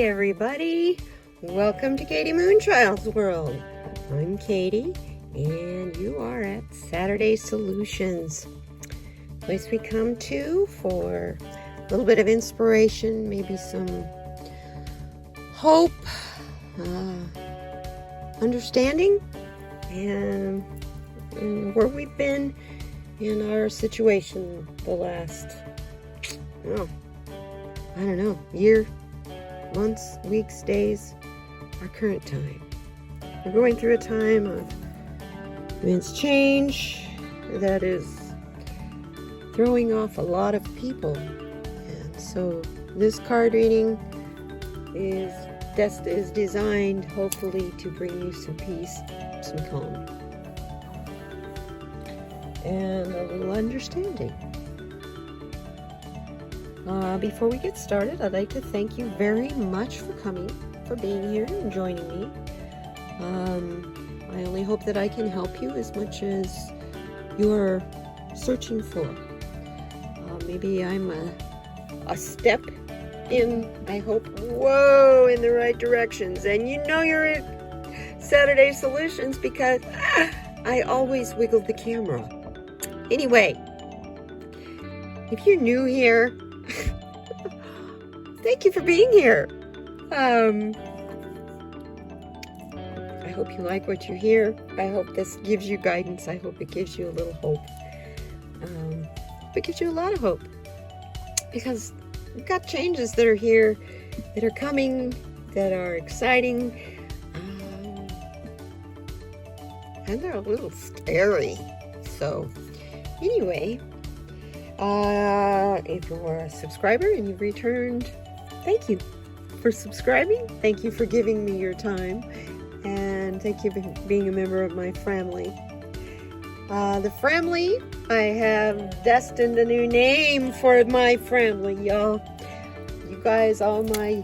everybody. Welcome to kdmoonchild's world. I'm Katie, and you are at Saturday Solutions. Place we come to for a little bit of inspiration, maybe some hope, understanding, and where we've been in our situation the last, I don't know, year, months, weeks, days, our current time. We're going through a time of immense change that is throwing off a lot of people. And so this card reading is designed hopefully to bring you some peace, some calm, and a little understanding. Before we get started, I'd like to thank you very much for coming, for being here and joining me. I only hope that I can help you as much as you're searching for. Maybe I'm a step in, I hope, in the right directions. And you know you're at Saturday Solutions because I always wiggle the camera. Anyway, if you're new here, thank you for being here. I hope you like what you hear. I hope this gives you guidance. I hope it gives you a little hope. It gives you a lot of hope because we've got changes that are here, that are coming, that are exciting, and they're a little scary. So anyway, if you're a subscriber and you've returned, thank you for subscribing. Thank you for giving me your time. And thank you for being a member of my family. The family, I have destined a new name for my family, y'all. You guys, all my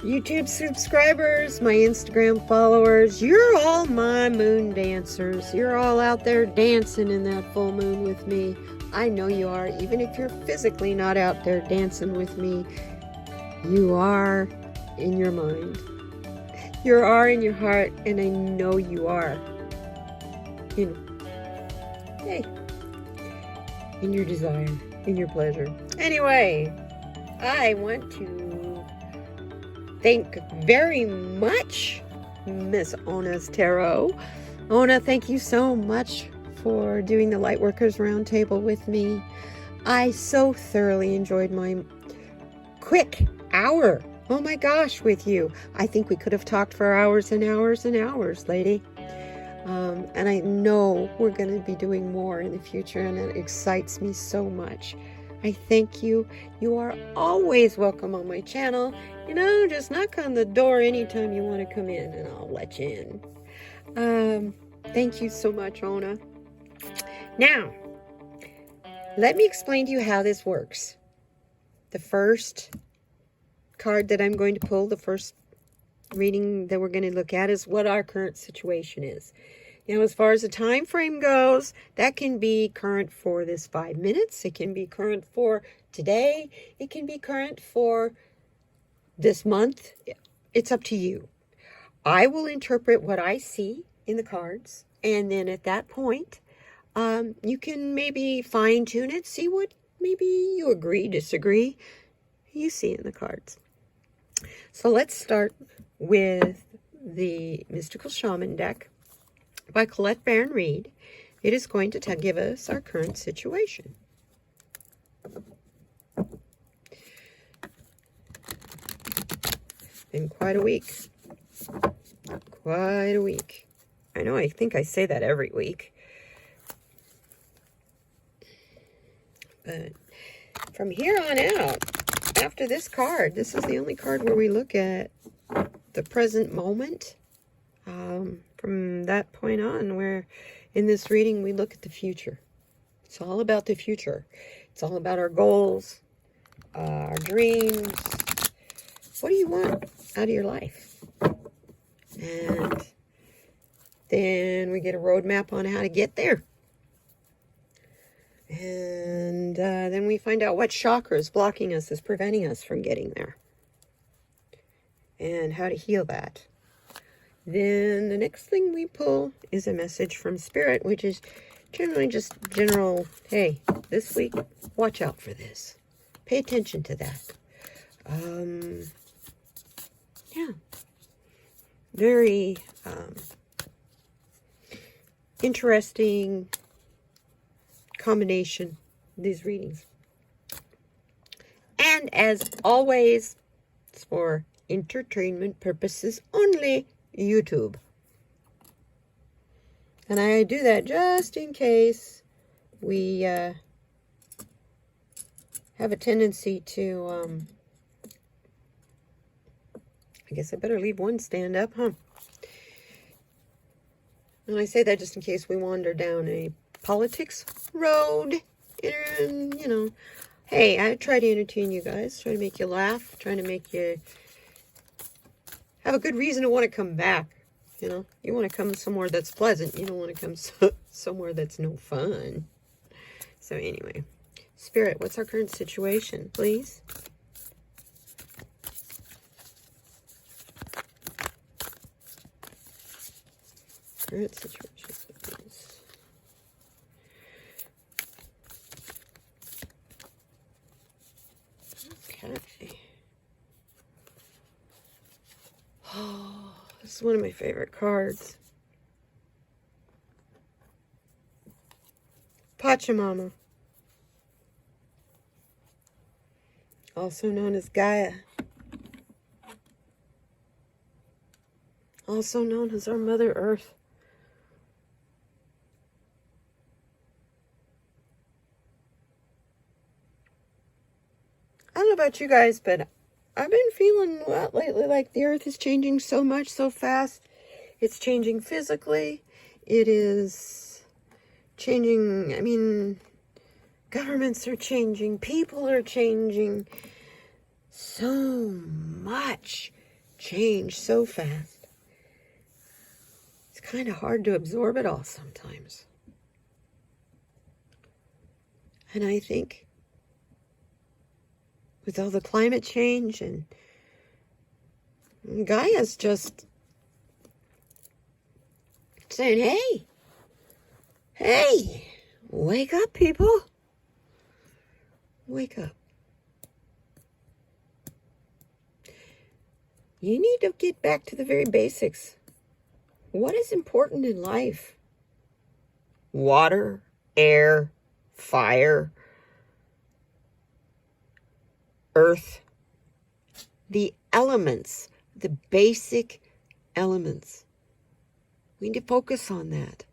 YouTube subscribers, my Instagram followers, you're all my moon dancers. You're all out there dancing in that full moon with me. I know you are. Even if you're physically not out there dancing with me, you are in your mind. You are in your heart, and I know you are. In your desire, in your pleasure. Anyway, I want to thank very much Miss Ona's Tarot. Ona, thank you so much for doing the Lightworkers Roundtable with me. I so thoroughly enjoyed my quick hour, oh my gosh, with you. I think we could have talked for hours and hours and hours, lady. And I know we're going to be doing more in the future, and it excites me so much. I thank you. You are always welcome on my channel. Just knock on the door anytime you want to come in, and I'll let you in. Thank you so much, Ona. Now, let me explain to you how this works. The first card that I'm going to pull, the first reading that we're going to look at, is what our current situation is. Now, as far as the time frame goes, that can be current for this 5 minutes. It can be current for today. It can be current for this month. It's up to you. I will interpret what I see in the cards, and then at that point, you can maybe fine-tune it, see what maybe you agree, disagree, you see in the cards. So let's start with the Mystical Shaman deck by Colette Baron Reed. It is going to give us our current situation. Been quite a week. Quite a week. I know, I think I say that every week. But from here on out, after this card, this is the only card where we look at the present moment. From that point on, where in this reading we look at the future. It's all about the future. It's all about our goals, our dreams. What do you want out of your life? And then we get a roadmap on how to get there. And then we find out what chakra is blocking us, is preventing us from getting there. and how to heal that. Then the next thing we pull is a message from Spirit, which is generally just general, hey, this week, watch out for this. Pay attention to that. Yeah. Very interesting combination, these readings. And as always, it's for entertainment purposes only, YouTube. And I do that just in case we have a tendency to, I guess I better leave one stand up, huh? And I say that just in case we wander down a politics road. And, you know, hey, I try to entertain you guys, try to make you laugh, trying to make you have a good reason to want to come back. You know, you want to come somewhere that's pleasant. You don't want to come somewhere that's no fun. So anyway, Spirit, what's our current situation, please? Current situation, please. Okay. Oh, this is one of my favorite cards. Pachamama, also known as Gaia, also known as our Mother Earth. I don't know about you guys, but I've been feeling lately like the Earth is changing so much, so fast. It's changing physically. It is changing, I mean, governments are changing. People are changing. So much change so fast. It's kind of hard to absorb it all sometimes. And I think with all the climate change and Gaia's just saying, hey, wake up, people. Wake up. You need to get back to the very basics. What is important in life? Water, air, fire, earth, the elements, the basic elements. We need to focus on that.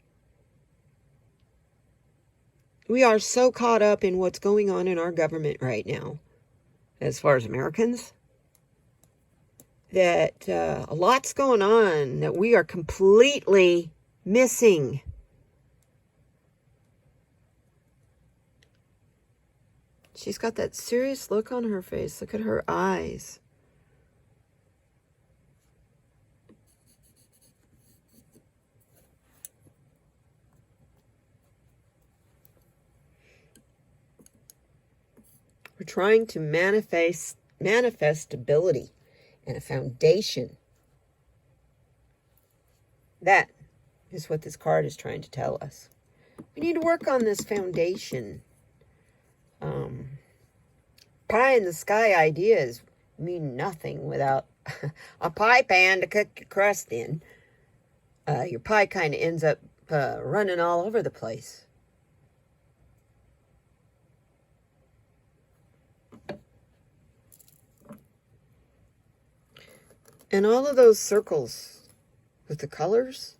We are so caught up in what's going on in our government right now, as far as Americans, that a lot's going on that we are completely missing. She's got that serious look on her face. Look at her eyes. We're trying to manifest stability and a foundation. That is what this card is trying to tell us. We need to work on this foundation. Pie in the sky ideas mean nothing without a pie pan to cook your crust in. Your pie kind of ends up running all over the place. And all of those circles with the colors,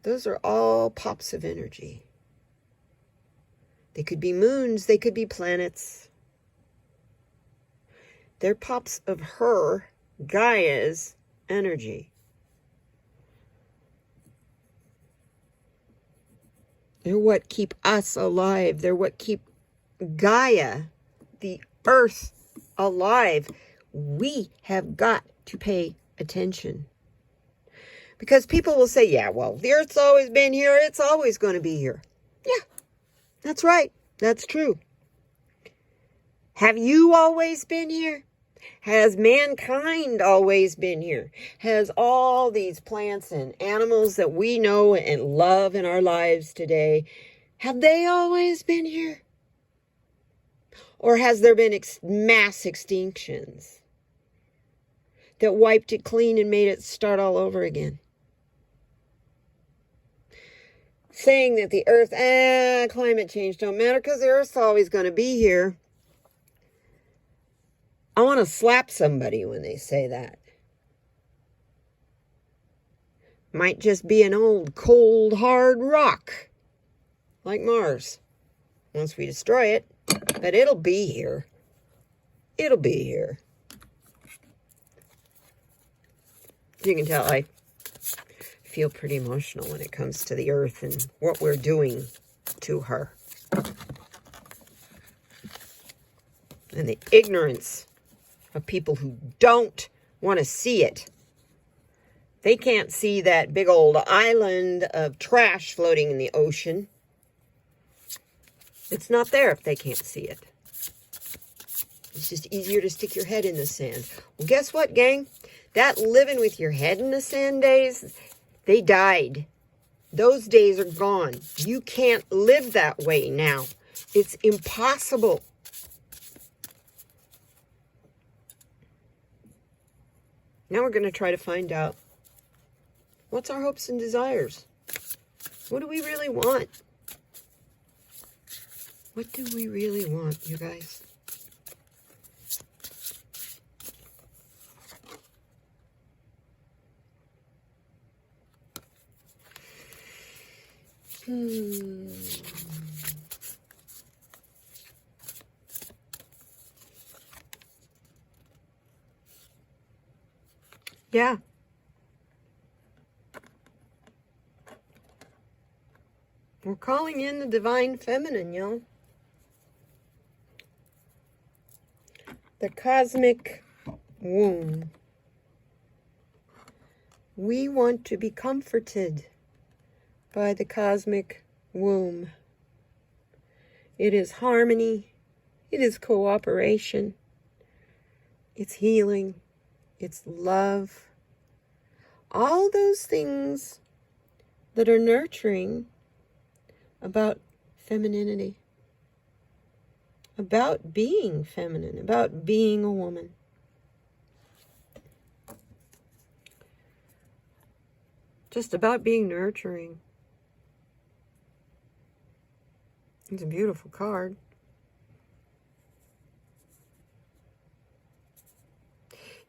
those are all pops of energy. They could be moons, they could be planets. They're pops of her, Gaia's, energy. They're what keep us alive. They're what keep Gaia, the earth, alive. We have got to pay attention. Because people will say, yeah, well, the earth's always been here. It's always going to be here. Yeah, that's right. That's true. Have you always been here? Has mankind always been here? Has all these plants and animals that we know and love in our lives today, have they always been here? Or has there been mass extinctions that wiped it clean and made it start all over again? Saying that the earth, climate change don't matter because the earth's always going to be here. I want to slap somebody when they say that. Might just be an old, cold, hard rock, like Mars, once we destroy it. But it'll be here. It'll be here. You can tell I feel pretty emotional when it comes to the earth and what we're doing to her. And the ignorance of people who don't want to see it. They can't see that big old island of trash floating in the ocean. It's not there if they can't see it. It's just easier to stick your head in the sand. Well, guess what, gang? That living with your head in the sand days, they died. Those days are gone. You can't live that way now. It's impossible. Now we're going to try to find out what's our hopes and desires. What do we really want? What do we really want, you guys? Yeah. We're calling in the divine feminine, y'all. The cosmic womb. We want to be comforted by the cosmic womb. It is harmony. It is cooperation. It's healing. It's love. All those things that are nurturing about femininity. About being feminine. About being a woman. Just about being nurturing. It's a beautiful card.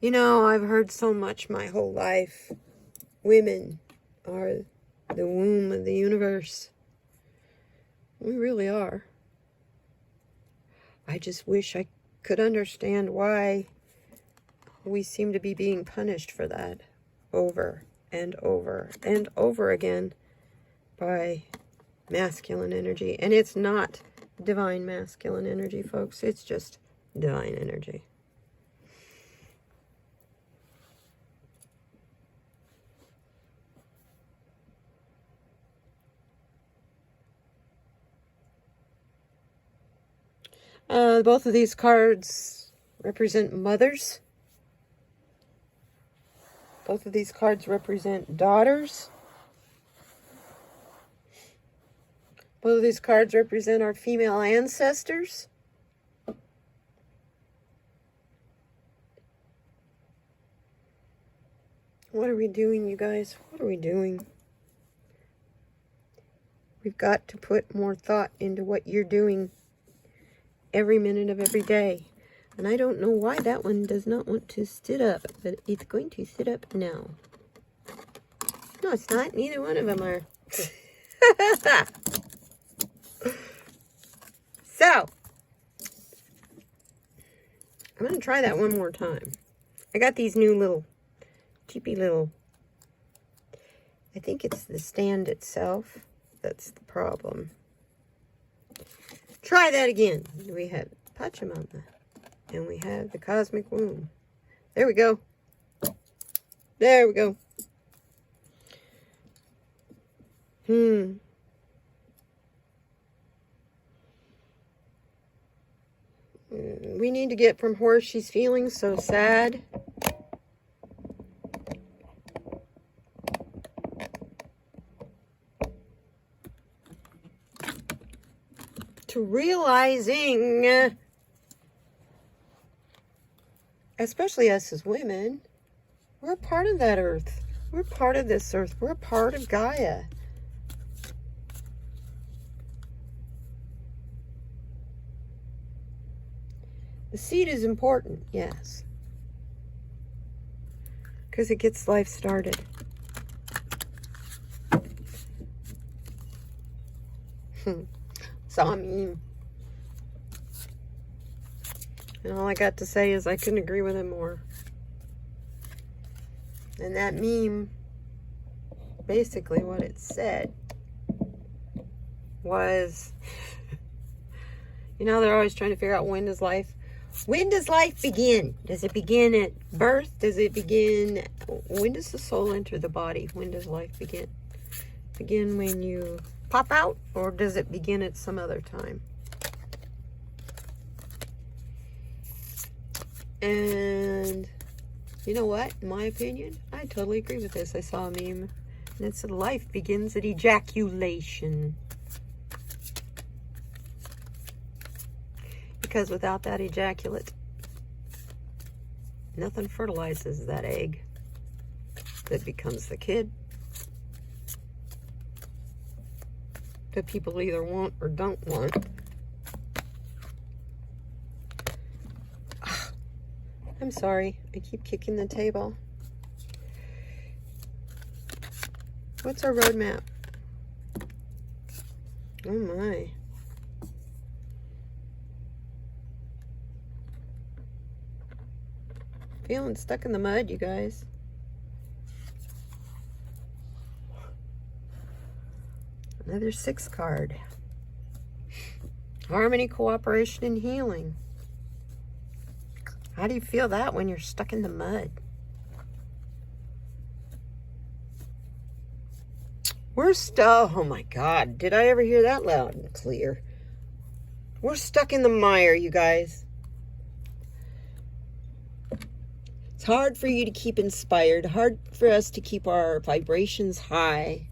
You know, I've heard so much my whole life. Women are the womb of the universe. We really are. I just wish I could understand why we seem to be being punished for that over and over and over again by masculine energy. And it's not divine masculine energy, folks. It's just divine energy. Both of these cards represent mothers. Both of these cards represent daughters. Both of these cards represent our female ancestors. What are we doing, you guys? What are we doing? We've got to put more thought into what you're doing every minute of every day. And I don't know why that one does not want to sit up, but it's going to sit up now. No, it's not. Neither one of them are. So, I'm going to try that one more time. I got these new little, cheapy little, I think it's the stand itself that's the problem. Try that again. We have Pachamama, and we have the cosmic womb. There we go. There we go. We need to get from her. She's feeling so sad. To realizing, especially us as women, we're part of that earth. We're part of this earth. We're part of Gaia. The seed is important, yes, because it gets life started. Saw a meme. And all I got to say is I couldn't agree with him more. And that meme, basically what it said was, you know, they're always trying to figure out when does life begin? Does it begin at birth? Does it begin, when does the soul enter the body? When does life begin? Begin when you pop out, or does it begin at some other time? And you know what? In my opinion, I totally agree with this. I saw a meme and it said life begins at ejaculation. Because without that ejaculate, nothing fertilizes that egg that becomes the kid that people either want or don't want. I'm sorry, I keep kicking the table. What's our roadmap? Oh my. Feeling stuck in the mud, you guys. Another 6 card. Harmony, cooperation, and healing. How do you feel that when you're stuck in the mud? We're stuck. Oh my God. Did I ever hear that loud and clear? We're stuck in the mire, you guys. It's hard for you to keep inspired. Hard for us to keep our vibrations high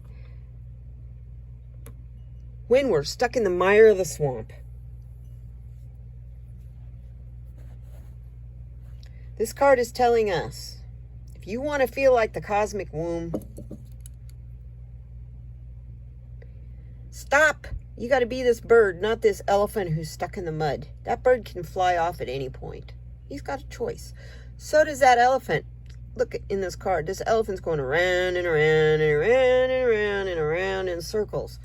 when we're stuck in the mire of the swamp. This card is telling us, if you want to feel like the cosmic womb, stop. You got to be this bird, not this elephant who's stuck in the mud. That bird can fly off at any point. He's got a choice. So does that elephant. Look in this card. This elephant's going around and around and around and around and around in circles.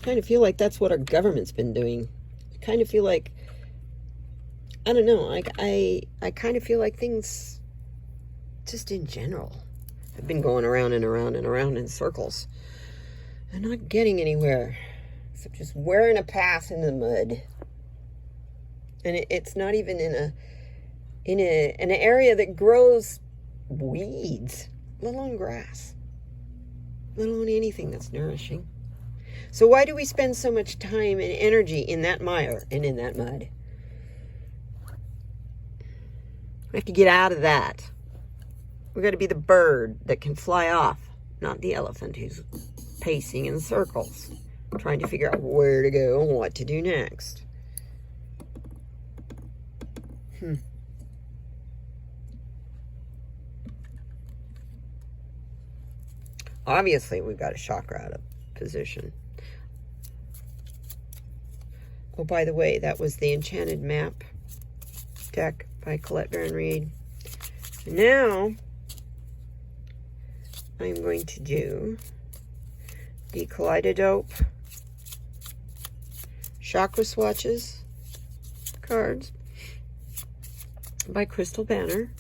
Kind of feel like that's what our government's been doing. I kind of feel like, I don't know, I kind of feel like things, just in general, have been going around and around and around in circles and not getting anywhere, except just wearing a path in the mud. And it's not even in an area that grows weeds, let alone grass, let alone anything that's nourishing. So why do we spend so much time and energy in that mire and in that mud? We have to get out of that. We got to be the bird that can fly off, not the elephant who's pacing in circles, trying to figure out where to go and what to do next. Obviously, we've got a chakra out of position. Oh, by the way, that was the Enchanted Map deck by Colette Baron Reed. And now, I'm going to do the Kaleidodope Chakra Swatches cards by Crystal Banner.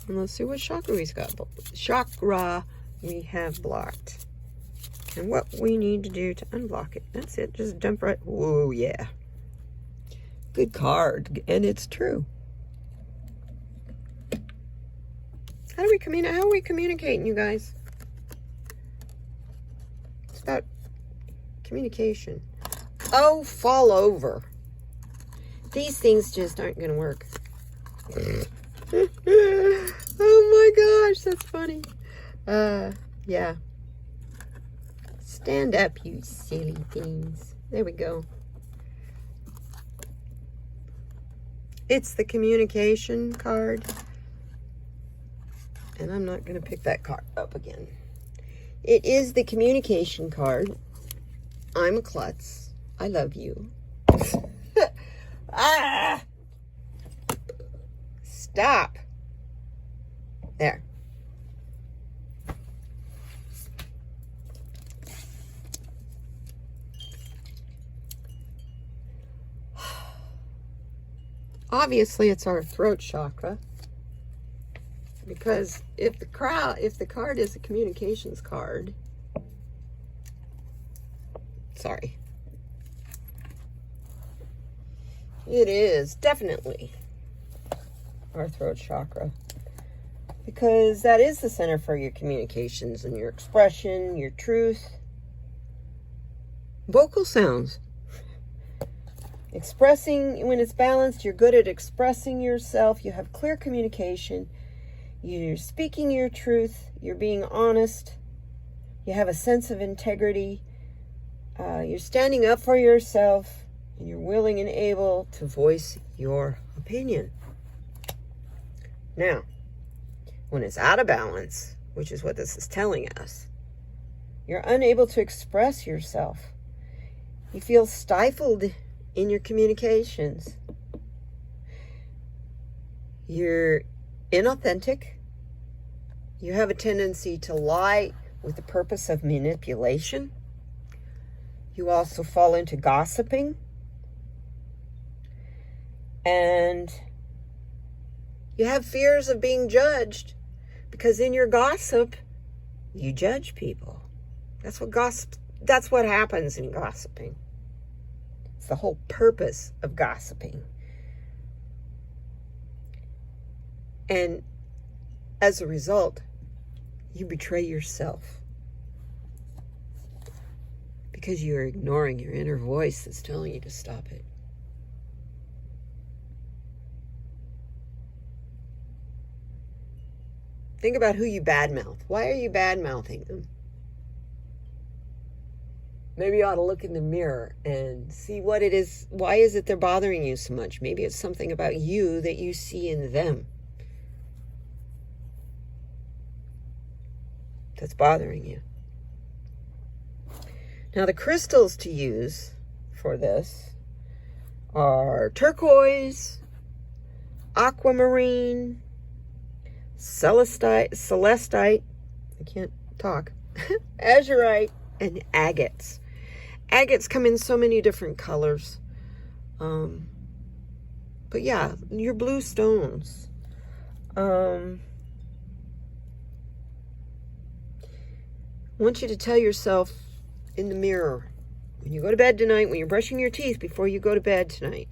And let's see what chakra we have blocked. And what we need to do to unblock it. That's it. Just jump right. Whoa, yeah. Good card. And it's true. How are we communicating, you guys? It's about communication. Oh, fall over. These things just aren't going to work. Oh my gosh, that's funny. Yeah. Stand up, you silly things. There we go. It's the communication card. And I'm not going to pick that card up again. It is the communication card. I'm a klutz. I love you. Ah! Stop. There. Obviously, it's our throat chakra. Because if the card is a communications card, sorry, it is definitely our throat chakra, because that is the center for your communications and your expression, your truth, vocal sounds. Expressing, when it's balanced, you're good at expressing yourself. You have clear communication. You're speaking your truth. You're being honest. You have a sense of integrity. You're standing up for yourself. And you're willing and able to voice your opinion. Now, when it's out of balance, which is what this is telling us, you're unable to express yourself. You feel stifled in your communications. You're inauthentic. You have a tendency to lie with the purpose of manipulation. You also fall into gossiping. And you have fears of being judged, because in your gossip, you judge people. That's what happens in gossiping. It's the whole purpose of gossiping. And as a result, you betray yourself, because you're ignoring your inner voice that's telling you to stop it. Think about who you badmouth. Why are you badmouthing them? Maybe you ought to look in the mirror and see what it is. Why is it they're bothering you so much? Maybe it's something about you that you see in them that's bothering you. Now, the crystals to use for this are turquoise, aquamarine, celestite, I can't talk, azurite, and agates. Agates come in so many different colors. But yeah, your blue stones. I want you to tell yourself in the mirror, when you go to bed tonight, when you're brushing your teeth before you go to bed tonight,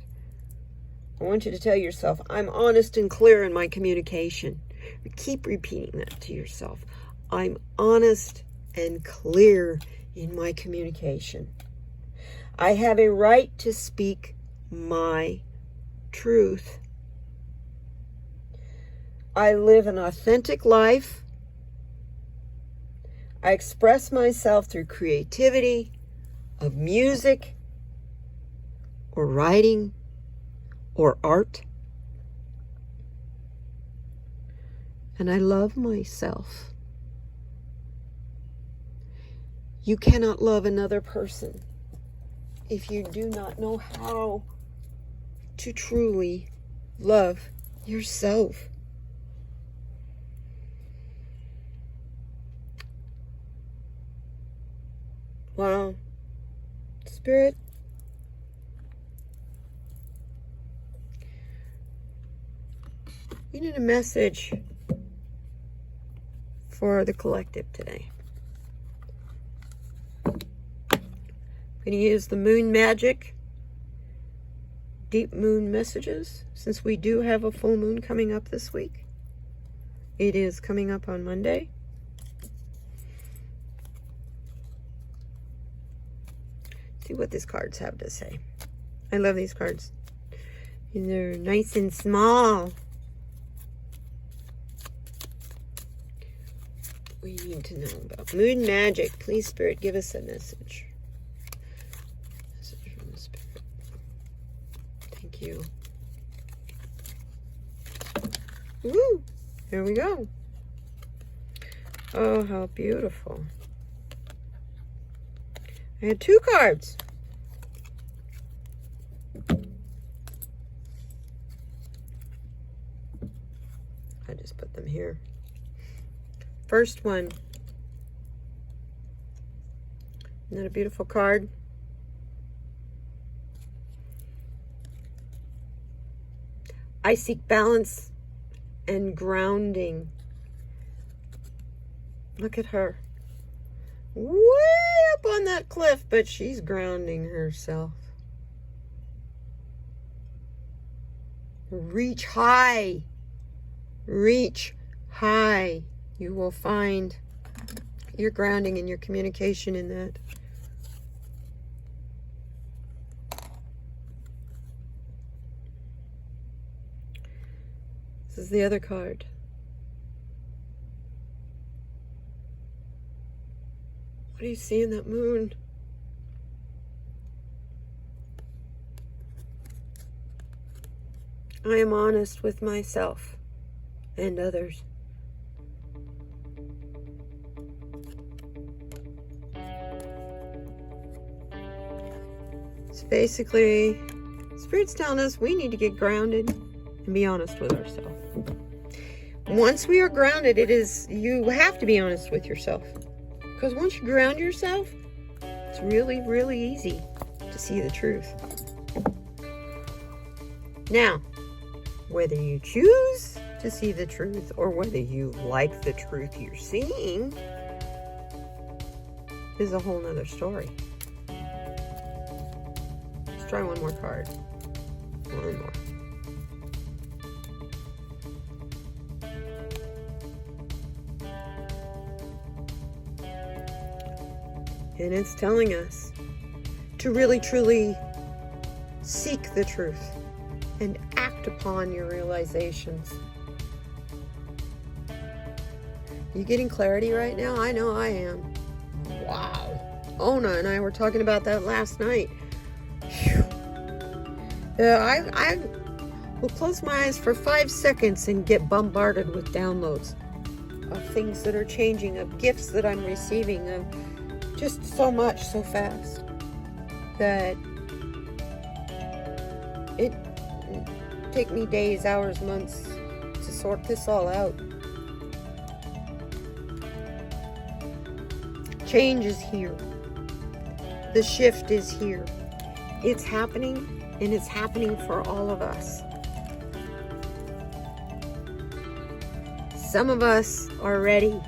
I want you to tell yourself, I'm honest and clear in my communication. Keep repeating that to yourself. I'm honest and clear in my communication. I have a right to speak my truth. I live an authentic life. I express myself through creativity of music or writing or art. And I love myself. You cannot love another person if you do not know how to truly love yourself. Wow. Spirit, you need a message for the collective today. I'm going to use the moon magic, deep moon messages, since we do have a full moon coming up this week. It is coming up on Monday. see what these cards have to say. I love these cards. They're nice and small. We need to know about moon magic. Please, Spirit, give us a message. Message from the Spirit. Thank you. Woo! Here we go. Oh, how beautiful. I had 2 cards. I just put them here. First one. Isn't that a beautiful card? I seek balance and grounding. Look at her. Way up on that cliff, but she's grounding herself. Reach high. Reach high. You will find your grounding and your communication in that. This is the other card. What do you see in that moon? I am honest with myself and others. So basically, Spirit's telling us we need to get grounded and be honest with ourselves. Once we are grounded, you have to be honest with yourself. Because once you ground yourself, it's really, really easy to see the truth. Now, whether you choose to see the truth or whether you like the truth you're seeing is a whole nother story. Let's try one more card. One more. And it's telling us to really, truly seek the truth and act upon your realizations. You getting clarity right now? I know I am. Wow. Ona and I were talking about that last night. I will close my eyes for 5 seconds and get bombarded with downloads of things that are changing, of gifts that I'm receiving, of just so much, so fast, that it take me days, hours, months to sort this all out. Change is here. The shift is here. It's happening, and it's happening for all of us. Some of us are ready,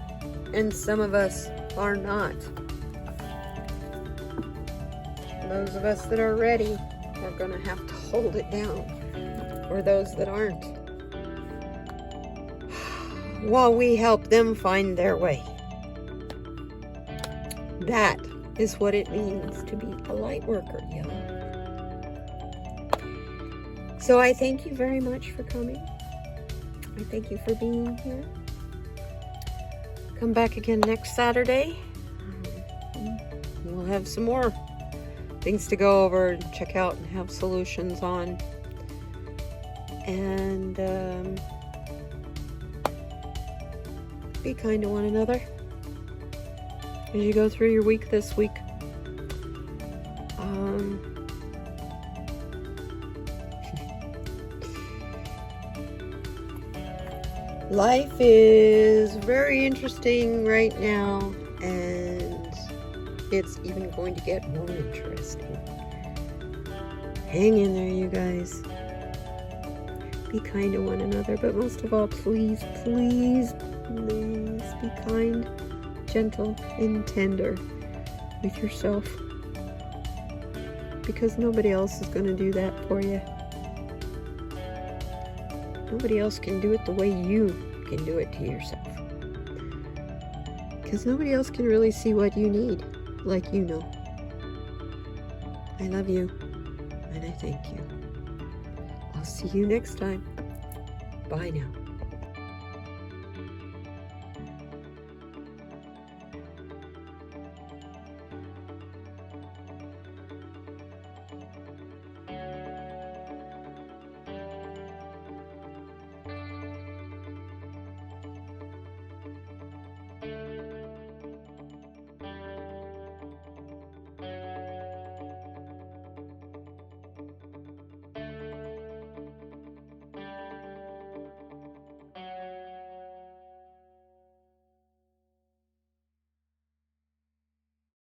and some of us are not. Those of us that are ready are going to have to hold it down, or those that aren't, while we help them find their way. That is what it means to be a light worker, y'all. So I thank you very much for coming. I thank you for being here. Come back again next Saturday. We'll have some more things to go over and check out and have solutions on. And be kind to one another as you go through your week this week. Life is very interesting right now, and it's even going to get more interesting. Hang in there, you guys. Be kind to one another, but most of all, please, please, please be kind, gentle, and tender with yourself, because nobody else is going to do that for you. Nobody else can do it the way you can do it to yourself, because nobody else can really see what you need like you know. I love you, and I thank you. I'll see you next time. Bye now.